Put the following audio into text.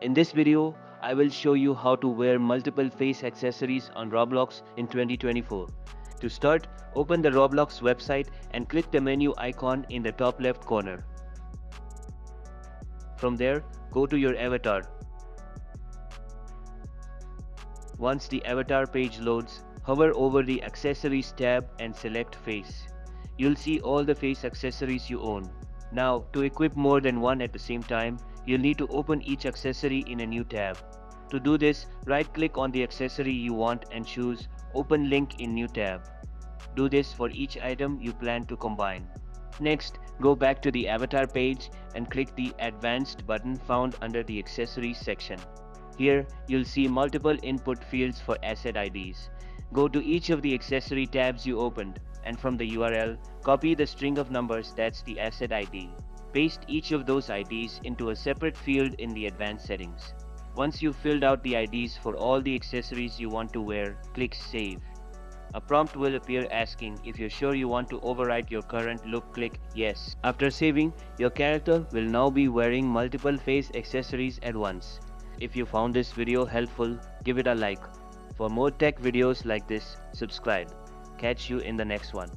In this video, I will show you how to wear multiple face accessories on Roblox in 2024. To start, open the Roblox website and click the menu icon in the top left corner. From there, go to your avatar. Once the avatar page loads, hover over the Accessories tab and select Face. You'll see all the face accessories you own. Now, to equip more than one at the same time, you'll need to open each accessory in a new tab. To do this, right-click on the accessory you want and choose Open Link in New tab. Do this for each item you plan to combine. Next, go back to the avatar page and click the Advanced button found under the Accessories section. Here, you'll see multiple input fields for asset IDs. Go to each of the accessory tabs you opened, and from the URL, copy the string of numbers that's the asset ID. Paste each of those IDs into a separate field in the advanced settings. Once you've filled out the IDs for all the accessories you want to wear, click Save. A prompt will appear asking if you're sure you want to overwrite your current look. Click Yes. After saving, your character will now be wearing multiple face accessories at once. If you found this video helpful, give it a like. For more tech videos like this, subscribe. Catch you in the next one.